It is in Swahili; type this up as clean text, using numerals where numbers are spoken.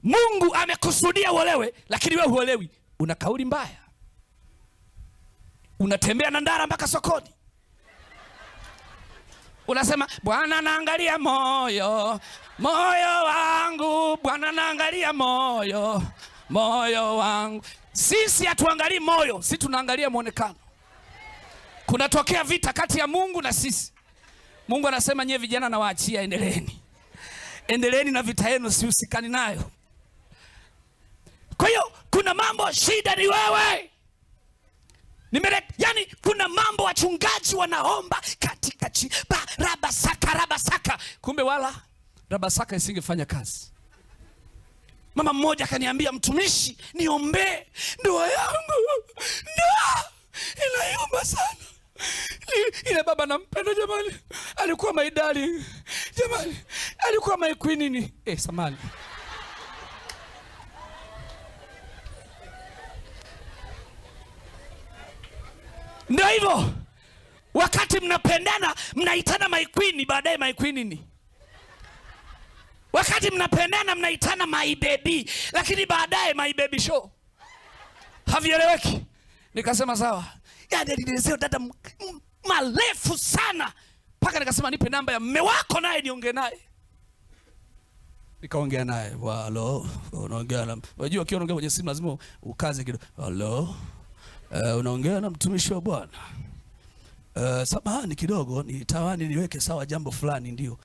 Mungu amekusudia uolewe, lakini wewe huolewi. Una kauli mbaya, unatembea na ndara mpaka sokoni, unasema Bwana naangalia moyo, moyo wangu, Bwana naangalia moyo, moyo wangu. Sisi hatuangalii moyo, sisi tunaangalia muonekano. Kunatokea vita kati ya Mungu na sisi. Mungu anasema nyie vijana nawaachia, endeleeni na vita yenu, sihusikani nayo. Kwa hiyo kuna mambo, shida ni wewe. Yani kuna mambo wachungaji wanaomba katika rabasaka, kumbe wala rabasaka isingefanya kazi. Mama mmoja akaniambia, mtumishi, niombe ndoa yangu, ndoa inayumba sana. Ile baba nampenda jamani, alikuwa maidali jamani, alikuwa maikwinini samani. Ndio hivyo, wakati mnapendana mnaitana maikwini, baadaye maikwinini. Wakati mnapendana mnaitana my baby, lakini baadaye my baby show. Havieleweki. Nikasema sawa. Yaani nilizeo dada marefu sana, mpaka nikasema nipe namba ya mume wako naye niongee naye. Nikaongea naye. Hello, unaongea na, unajua kiona unaongea kwenye simu lazima ukaze kidogo. Hello. Unaongea na mtumishi wa Bwana. Samahani kidogo, nitawani niweke sawa jambo fulani. Ndio.